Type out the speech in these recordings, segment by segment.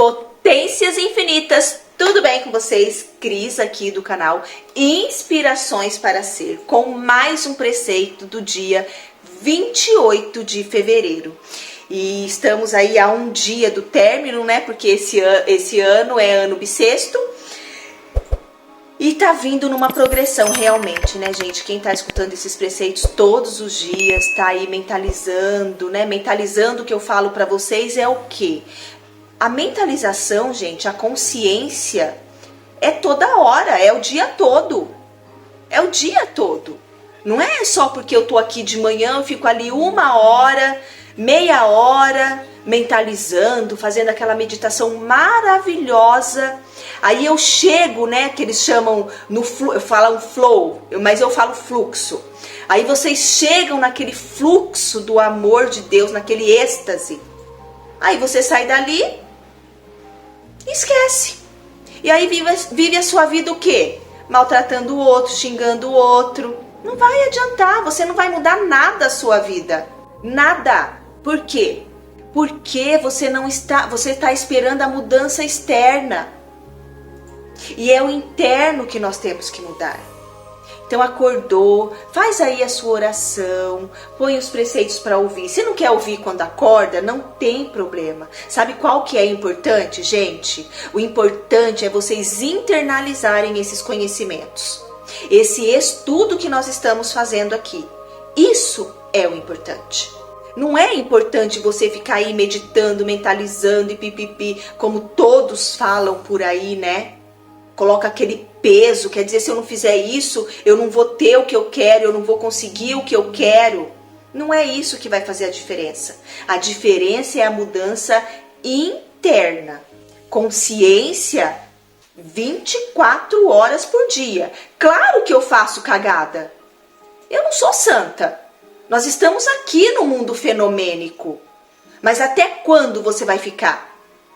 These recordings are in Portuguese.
Potências infinitas, tudo bem com vocês? Cris aqui do canal Inspirações para Ser, com mais um preceito do dia 28 de fevereiro. E estamos aí a um dia do término, né? Porque esse ano é ano bissexto. E tá vindo numa progressão realmente, né, gente? Quem tá escutando esses preceitos todos os dias, tá aí mentalizando, né? Mentalizando o que eu falo pra vocês é o quê? A mentalização, gente, a consciência é toda hora, é o dia todo. É o dia todo. Não é só porque eu tô aqui de manhã, eu fico ali 1 hora, meia hora, mentalizando, fazendo aquela meditação maravilhosa. Aí eu chego, né, que eles chamam, falam flow, mas eu falo fluxo. Aí vocês chegam naquele fluxo do amor de Deus, naquele êxtase. Aí você sai dali e esquece. E aí vive a sua vida o quê? Maltratando o outro, xingando o outro. Não vai adiantar, você não vai mudar nada a sua vida. Nada. Por quê? Porque você está esperando a mudança externa. E é o interno que nós temos que mudar. Então acordou, faz aí a sua oração, põe os preceitos para ouvir. Se não quer ouvir quando acorda, não tem problema. Sabe qual que é importante, gente? O importante é vocês internalizarem esses conhecimentos. Esse estudo que nós estamos fazendo aqui. Isso é o importante. Não é importante você ficar aí meditando, mentalizando e pipipi, como todos falam por aí, né? Coloca aquele peso, quer dizer, se eu não fizer isso, eu não vou ter o que eu quero, eu não vou conseguir o que eu quero. Não é isso que vai fazer a diferença. A diferença é a mudança interna. Consciência 24 horas por dia. Claro que eu faço cagada. Eu não sou santa. Nós estamos aqui no mundo fenomênico. Mas até quando você vai ficar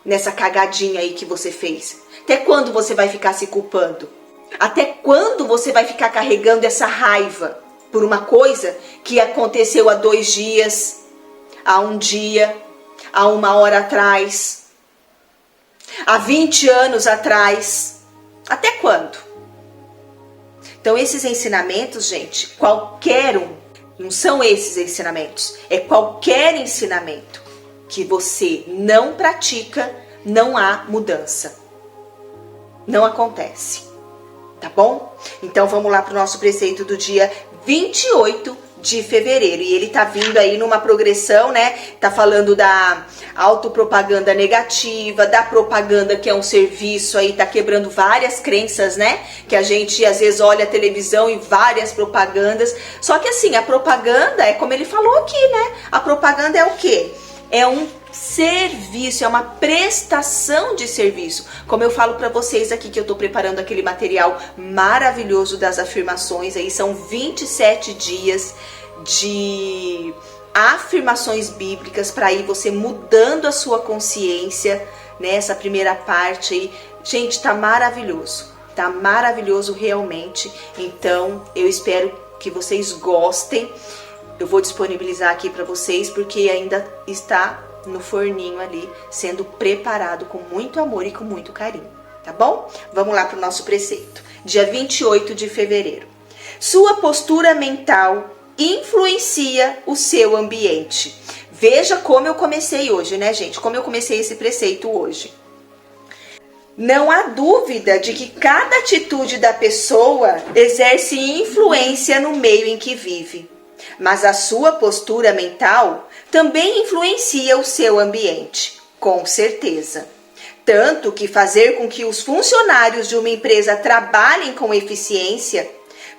nessa cagadinha aí que você fez? Até quando você vai ficar se culpando? Até quando você vai ficar carregando essa raiva por uma coisa que aconteceu há 2 dias, há 1 dia, há 1 hora atrás, há 20 anos atrás? Até quando? Então esses ensinamentos, gente, qualquer um, não são esses ensinamentos, é qualquer ensinamento que você não pratica, não há mudança. Não acontece, tá bom? Então vamos lá para o nosso preceito do dia 28 de fevereiro. E ele tá vindo aí numa progressão, né? Tá falando da autopropaganda negativa, da propaganda que é um serviço aí, tá quebrando várias crenças, né? Que a gente às vezes olha a televisão e várias propagandas. Só que assim, a propaganda é como ele falou aqui, né? A propaganda é o quê? É um serviço, é uma prestação de serviço. Como eu falo para vocês aqui que eu tô preparando aquele material maravilhoso das afirmações, aí são 27 dias de afirmações bíblicas para ir você mudando a sua consciência, né? Essa primeira parte aí, gente, tá maravilhoso realmente. Então, eu espero que vocês gostem. Eu vou disponibilizar aqui para vocês porque ainda está no forninho ali, sendo preparado com muito amor e com muito carinho, tá bom? Vamos lá para o nosso preceito. Dia 28 de fevereiro. Sua postura mental influencia o seu ambiente. Veja como eu comecei hoje, né, gente? Como eu comecei esse preceito hoje. Não há dúvida de que cada atitude da pessoa exerce influência no meio em que vive. Mas a sua postura mental também influencia o seu ambiente, com certeza. Tanto que fazer com que os funcionários de uma empresa trabalhem com eficiência,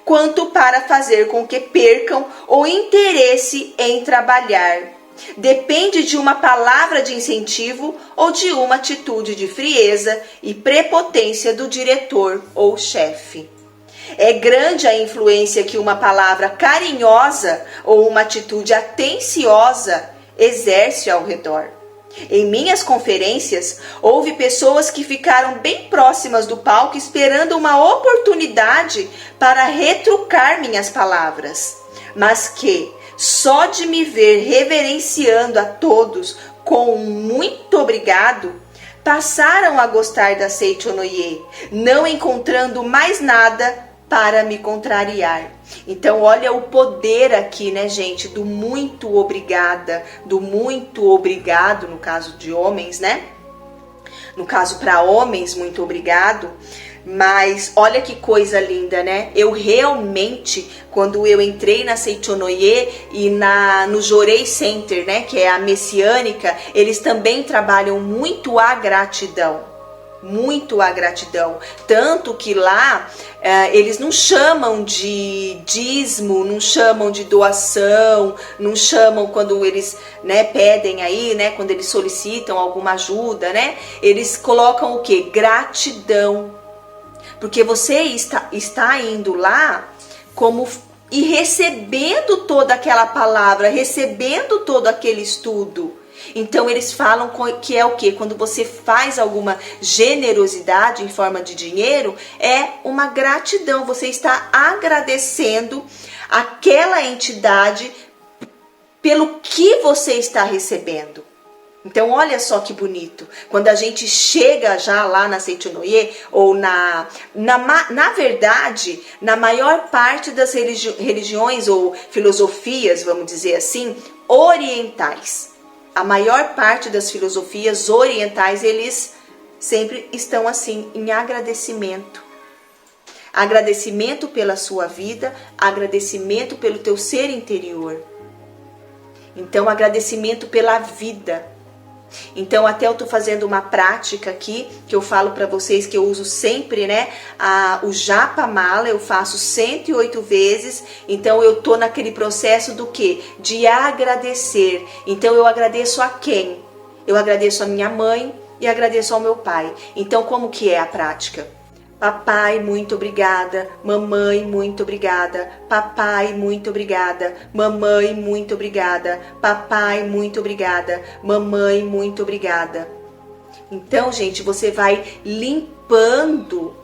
quanto para fazer com que percam o interesse em trabalhar. Depende de uma palavra de incentivo ou de uma atitude de frieza e prepotência do diretor ou chefe. É grande a influência que uma palavra carinhosa ou uma atitude atenciosa exerce ao redor. Em minhas conferências, houve pessoas que ficaram bem próximas do palco esperando uma oportunidade para retrucar minhas palavras, mas que, só de me ver reverenciando a todos com um muito obrigado, passaram a gostar da Seichonoye, não encontrando mais nada para me contrariar. Então olha o poder aqui, né, gente, do muito obrigada, do muito obrigado, no caso de homens, né? No caso para homens, muito obrigado. Mas olha que coisa linda, né? Eu realmente, quando eu entrei na Seichonoye e no Jorei Center, né, que é a messiânica, eles também trabalham muito a gratidão. Muito a gratidão. Tanto que lá eles não chamam de dízimo, não chamam de doação, não chamam quando eles, né, pedem aí, né, quando eles solicitam alguma ajuda, né? Eles colocam o quê? Gratidão. Porque você está indo lá como e recebendo toda aquela palavra, recebendo todo aquele estudo. Então eles falam que é o quê? Quando você faz alguma generosidade em forma de dinheiro, é uma gratidão. Você está agradecendo aquela entidade pelo que você está recebendo. Então olha só que bonito, quando a gente chega já lá na Seichonoye, ou na verdade, na maior parte das religiões ou filosofias, vamos dizer assim, orientais. A maior parte das filosofias orientais, eles sempre estão assim, em agradecimento. Agradecimento pela sua vida, agradecimento pelo teu ser interior. Então agradecimento pela vida. Então até eu tô fazendo uma prática aqui, que eu falo para vocês que eu uso sempre, né, o Japa Mala, eu faço 108 vezes, então eu tô naquele processo do quê? De agradecer. Então eu agradeço a quem? Eu agradeço a minha mãe e agradeço ao meu pai. Então como que é a prática? Papai, muito obrigada. Mamãe, muito obrigada. Papai, muito obrigada. Mamãe, muito obrigada. Papai, muito obrigada. Mamãe, muito obrigada. Então, gente, você vai limpando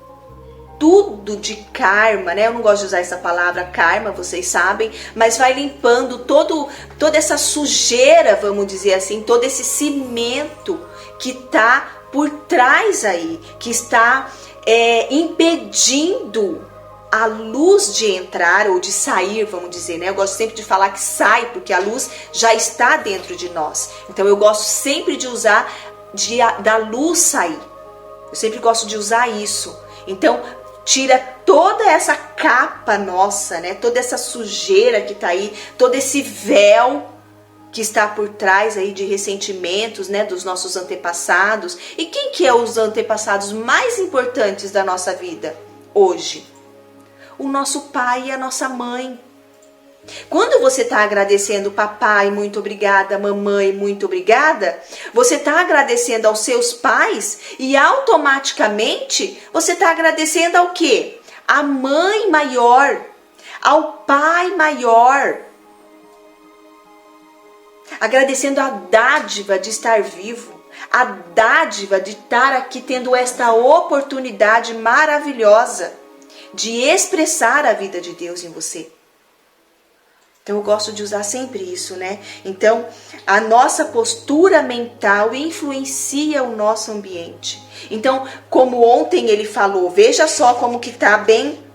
tudo de karma, né? Eu não gosto de usar essa palavra karma, vocês sabem, mas vai limpando toda essa sujeira, vamos dizer assim, todo esse cimento que tá por trás aí, que está impedindo a luz de entrar ou de sair, vamos dizer, né? Eu gosto sempre de falar que sai, porque a luz já está dentro de nós. Então eu gosto sempre de usar da luz sair. Eu sempre gosto de usar isso. Então tira toda essa capa nossa, né? Toda essa sujeira que tá aí, todo esse véu que está por trás aí de ressentimentos, né, dos nossos antepassados. E quem que é os antepassados mais importantes da nossa vida hoje? O nosso pai e a nossa mãe. Quando você está agradecendo papai, muito obrigada, mamãe, muito obrigada, você está agradecendo aos seus pais e automaticamente você está agradecendo ao quê? À mãe maior, ao pai maior. Agradecendo a dádiva de estar vivo, a dádiva de estar aqui tendo esta oportunidade maravilhosa de expressar a vida de Deus em você. Então eu gosto de usar sempre isso, né? Então a nossa postura mental influencia o nosso ambiente. Então, como ontem ele falou, veja só como que tá bem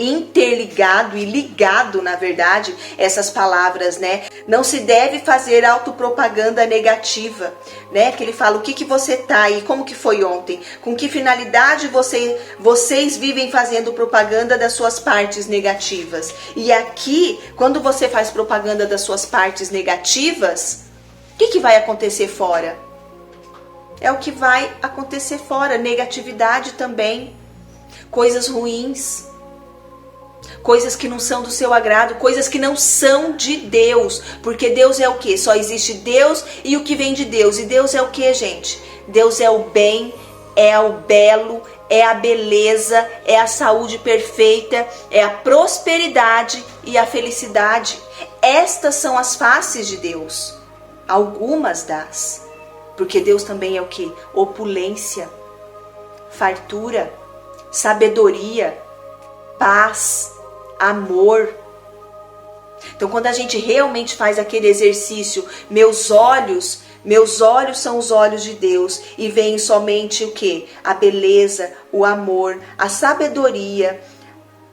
interligado e ligado, na verdade, essas palavras, né? Não se deve fazer autopropaganda negativa, né? Que ele fala, o que você tá aí, como que foi ontem? Com que finalidade vocês vivem fazendo propaganda das suas partes negativas? E aqui, quando você faz propaganda das suas partes negativas, o que vai acontecer fora? É o que vai acontecer fora, negatividade também, coisas ruins, coisas que não são do seu agrado, coisas que não são de Deus, porque Deus é o quê? Só existe Deus e o que vem de Deus. E Deus é o quê, gente? Deus é o bem, é o belo, é a beleza, é a saúde perfeita, é a prosperidade e a felicidade. Estas são as faces de Deus, algumas das, porque Deus também é o quê? Opulência, fartura, sabedoria, paz, amor. Então quando a gente realmente faz aquele exercício, meus olhos Meus olhos são os olhos de Deus e veem somente o quê? A beleza, o amor, a sabedoria,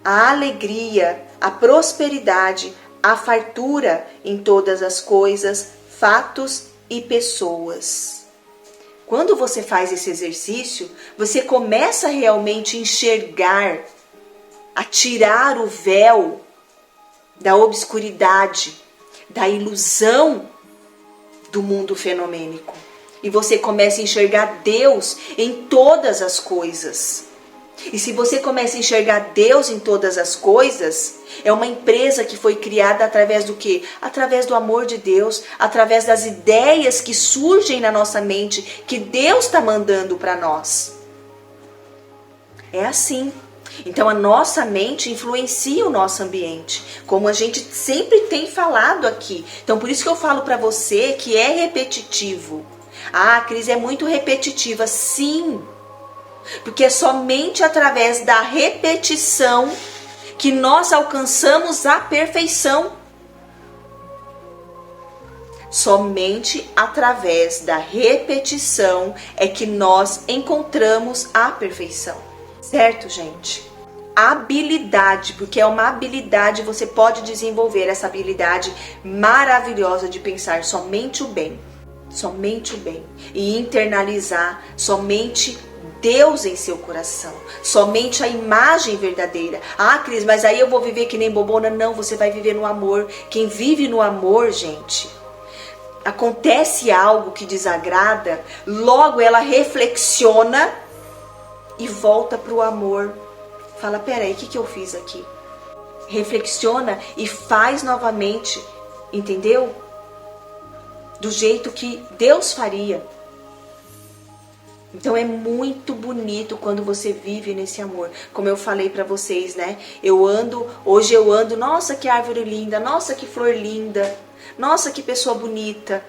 a alegria, a prosperidade, a fartura em todas as coisas, fatos e pessoas. Quando você faz esse exercício, você começa realmente a enxergar, a tirar o véu da obscuridade, da ilusão do mundo fenomênico. E você começa a enxergar Deus em todas as coisas. E se você começa a enxergar Deus em todas as coisas, é uma empresa que foi criada através do quê? Através do amor de Deus, através das ideias que surgem na nossa mente, que Deus está mandando para nós. É assim. Então a nossa mente influencia o nosso ambiente, como a gente sempre tem falado aqui. Então por isso que eu falo para você que é repetitivo. Ah, a Cris é muito repetitiva. Sim, porque é somente através da repetição que nós alcançamos a perfeição. Somente através da repetição é que nós encontramos a perfeição. Certo, gente? Habilidade, porque é uma habilidade, você pode desenvolver essa habilidade maravilhosa de pensar somente o bem. Somente o bem. E internalizar somente Deus em seu coração, somente a imagem verdadeira. Ah, Cris, mas aí eu vou viver que nem bobona? Não, você vai viver no amor. Quem vive no amor, gente, acontece algo que desagrada, logo ela reflexiona e volta para o amor. Fala, peraí, o que eu fiz aqui? Reflexiona e faz novamente, entendeu? Do jeito que Deus faria. Então é muito bonito quando você vive nesse amor. Como eu falei para vocês, né? Hoje eu ando, nossa que árvore linda, nossa que flor linda, nossa que pessoa bonita.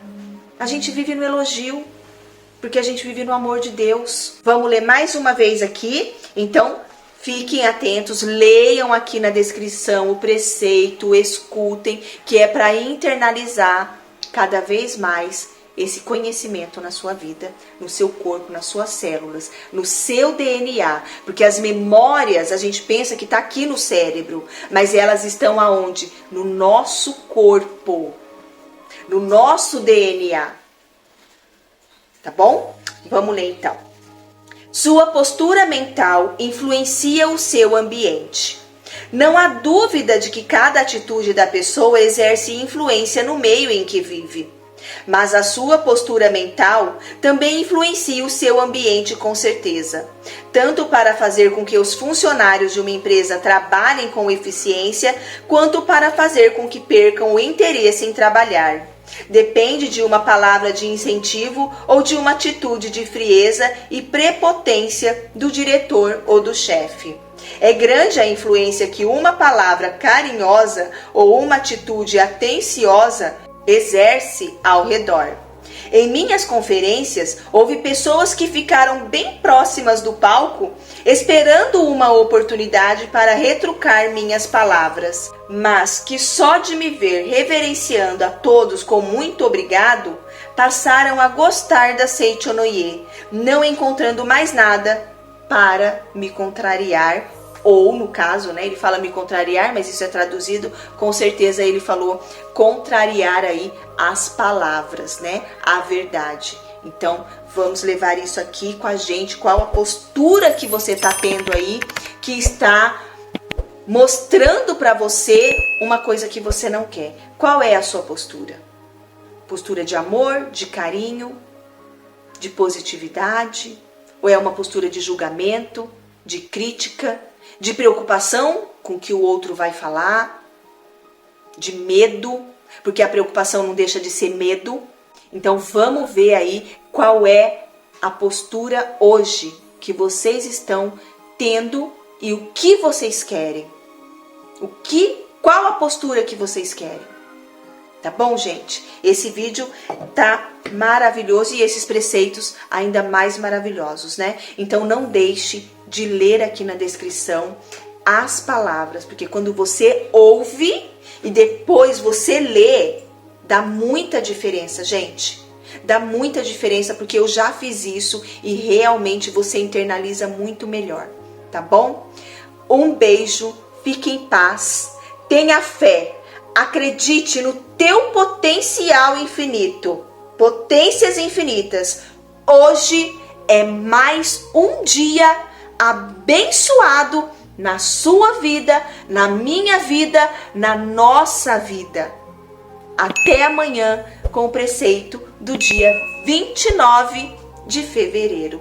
A gente vive no elogio, porque a gente vive no amor de Deus. Vamos ler mais uma vez aqui? Então, fiquem atentos, leiam aqui na descrição o preceito, escutem, que é para internalizar cada vez mais esse conhecimento na sua vida, no seu corpo, nas suas células, no seu DNA. Porque as memórias, a gente pensa que está aqui no cérebro, mas elas estão aonde? No nosso corpo, no nosso DNA. Tá bom? Vamos ler então. Sua postura mental influencia o seu ambiente. Não há dúvida de que cada atitude da pessoa exerce influência no meio em que vive. Mas a sua postura mental também influencia o seu ambiente com certeza. Tanto para fazer com que os funcionários de uma empresa trabalhem com eficiência, quanto para fazer com que percam o interesse em trabalhar. Depende de uma palavra de incentivo ou de uma atitude de frieza e prepotência do diretor ou do chefe. É grande a influência que uma palavra carinhosa ou uma atitude atenciosa exerce ao redor. Em minhas conferências, houve pessoas que ficaram bem próximas do palco, esperando uma oportunidade para retrucar minhas palavras, mas que só de me ver reverenciando a todos com muito obrigado, passaram a gostar da Seichonoye, não encontrando mais nada para me contrariar. Ou, no caso, né, ele fala me contrariar, mas isso é traduzido, com certeza ele falou contrariar aí as palavras, né, a verdade. Então, vamos levar isso aqui com a gente, qual a postura que você está tendo aí, que está mostrando para você uma coisa que você não quer. Qual é a sua postura? Postura de amor, de carinho, de positividade? Ou é uma postura de julgamento, de crítica, de preocupação com o que o outro vai falar, de medo, porque a preocupação não deixa de ser medo. Então vamos ver aí qual é a postura hoje que vocês estão tendo e o que vocês querem. Qual a postura que vocês querem? Tá bom, gente? Esse vídeo tá maravilhoso e esses preceitos ainda mais maravilhosos, né? Então não deixe de ler aqui na descrição as palavras, porque quando você ouve e depois você lê, dá muita diferença, gente. Dá muita diferença, porque eu já fiz isso e realmente você internaliza muito melhor, tá bom? Um beijo, fique em paz, tenha fé, acredite no teu potencial infinito, potências infinitas. Hoje é mais um dia abençoado na sua vida, na minha vida, na nossa vida. Até amanhã com o preceito do dia 29 de fevereiro.